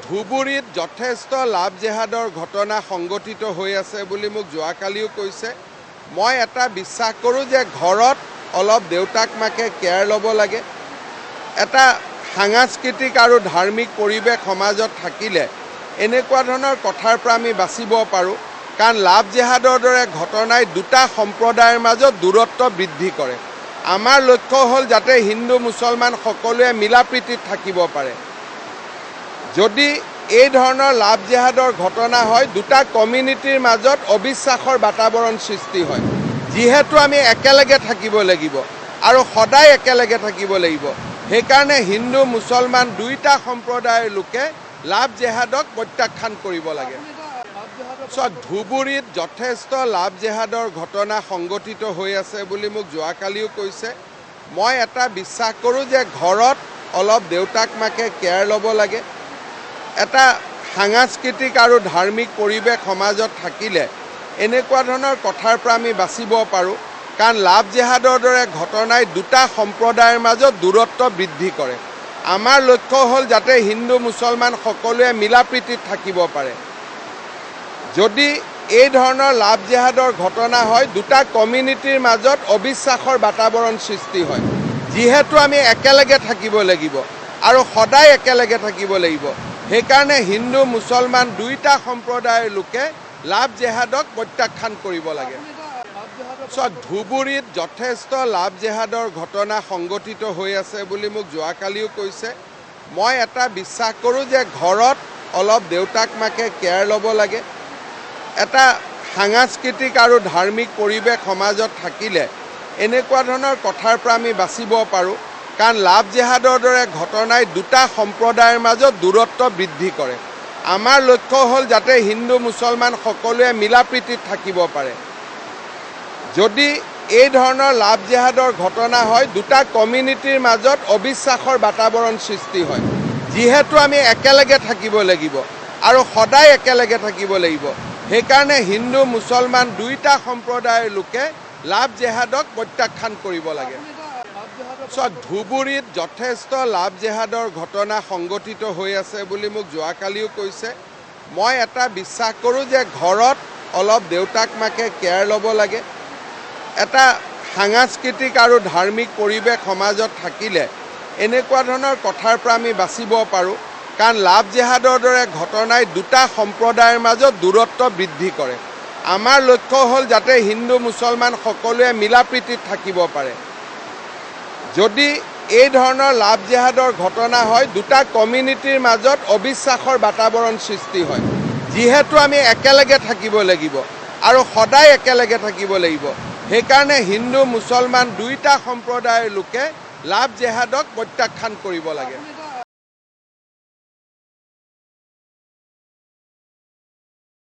ধুবুৰীত যথেষ্ট লাভ জেহাদৰ ঘটনা সংঘটিত হৈ আছে বুলি মোক যোৱাকালিও কৈছে। মই এটা বিশ্বাস কৰোঁ যে ঘৰত অলপ দেউতাক মাকে কেয়াৰ ল'ব লাগে। এটা সাংস্কৃতিক আৰু ধাৰ্মিক পৰিৱেশ সমাজত থাকিলে এনেকুৱা ধৰণৰ কথাৰ পৰা আমি বাচিব পাৰোঁ। কাৰণ লাভ জেহাদৰ দৰে ঘটনাই দুটা সম্প্ৰদায়ৰ মাজত দূৰত্ব বৃদ্ধি কৰে। আমাৰ লক্ষ্য হ'ল যাতে হিন্দু মুছলমান সকলোৱে মিলা প্ৰীতিত থাকিব পাৰে। যদি এই ধৰণৰ লাভ জেহাদৰ ঘটনা হয়, দুটা কমিউনিটিৰ মাজত অবিশ্বাসৰ বাতাবৰণ সৃষ্টি হয়। যিহেতু আমি একেলগে থাকিব লাগিব আৰু সদায় একেলগে থাকিব লাগিব, সেইকাৰণে হিন্দু মুছলমান দুইটা সম্প্ৰদায়ৰ লোকে লাভ জেহাদক প্ৰত্যাখ্যান কৰিব লাগে। ধুবুৰীত যথেষ্ট লাভ জেহাদৰ ঘটনা সংঘটিত হৈ আছে বুলি মোক যোৱাকালিও কৈছে। মই এটা বিশ্বাস কৰোঁ যে ঘৰত অলপ দেউতাক মাকে কেয়াৰ ল'ব লাগে। এটা সাংস্কৃতিক আৰু ধাৰ্মিক পৰিৱেশ সমাজত থাকিলে এনেকুৱা ধৰণৰ কথাৰ পৰা আমি বাচিব পাৰোঁ। কাৰণ লাভ জেহাদৰ দৰে ঘটনাই দুটা সম্প্ৰদায়ৰ মাজত দূৰত্ব বৃদ্ধি কৰে। আমাৰ লক্ষ্য হ'ল যাতে হিন্দু মুছলমান সকলোৱে মিলা প্ৰীতিত থাকিব পাৰে। যদি এই ধৰণৰ লাভ জেহাদৰ ঘটনা হয়, দুটা কমিউনিটিৰ মাজত অবিশ্বাসৰ বাতাবৰণ সৃষ্টি হয়। যিহেতু আমি একেলগে থাকিব লাগিব আৰু সদায় একেলগে থাকিব লাগিব, সেইকাৰণে হিন্দু মুছলমান দুইটা সম্প্ৰদায়ৰ লোকে লাভ জেহাদক প্ৰত্যাখ্যান কৰিব লাগে। ধুবুৰীত যথেষ্ট লাভ জেহাদৰ ঘটনা সংঘটিত হৈ আছে বুলি মোক যোৱাকালিও কৈছে। মই এটা বিশ্বাস কৰোঁ যে ঘৰত অলপ দেউতাক মাকে কেয়াৰ ল'ব লাগে। এটা সাংস্কৃতিক আৰু ধাৰ্মিক পৰিৱেশ সমাজত থাকিলে এনেকুৱা ধৰণৰ কথাৰ পৰা আমি বাচিব পাৰোঁ। কাৰণ লাভ জেহাদৰ দৰে ঘটনাই দুটা সম্প্ৰদায়ৰ মাজত দূৰত্ব বৃদ্ধি কৰে। আমাৰ লক্ষ্য হ'ল যাতে হিন্দু মুছলমান সকলোৱে মিলা প্ৰীতিত থাকিব পাৰে। যদি এই ধৰণৰ লাভ জেহাদৰ ঘটনা হয়, দুটা কমিউনিটিৰ মাজত অবিশ্বাসৰ বাতাবৰণ সৃষ্টি হয়। যিহেতু আমি একেলগে থাকিব লাগিব আৰু সদায় একেলগে থাকিব লাগিব, সেইকাৰণে হিন্দু মুছলমান দুইটা সম্প্ৰদায়ৰ লোকে লাভ জেহাদক প্ৰত্যাখ্যান কৰিব লাগে। ধুবুৰীত যথেষ্ট লাভ জেহাদৰ ঘটনা সংঘটিত হৈ আছে বুলি মোক যোৱাকালিও কৈছে। মই এটা বিশ্বাস কৰোঁ যে ঘৰত অলপ দেউতাক মাকে কেয়াৰ ল'ব লাগে। এটা সাংস্কৃতিক আৰু ধাৰ্মিক পৰিৱেশ সমাজত থাকিলে এনেকুৱা ধৰণৰ কথাৰ পৰা আমি বাচিব পাৰোঁ। কাৰণ লাভ জেহাদৰ দৰে ঘটনাই দুটা সম্প্ৰদায়ৰ মাজত দূৰত্ব বৃদ্ধি কৰে। আমাৰ লক্ষ্য হ'ল যাতে হিন্দু মুছলমান সকলোৱে মিলা প্ৰীতিত থাকিব পাৰে। যদি এই ধৰণৰ লাভ জেহাদৰ ঘটনা হয়, দুটা কমিউনিটিৰ মাজত অবিশ্বাসৰ বাতাবৰণ সৃষ্টি হয়। যিহেতু আমি একেলগে থাকিব লাগিব আৰু সদায় একেলগে থাকিব লাগিব, সেইকাৰণে হিন্দু মুছলমান দুইটা সম্প্ৰদায়ৰ লোকে লাভ জেহাদক প্ৰত্যাখ্যান কৰিব লাগে।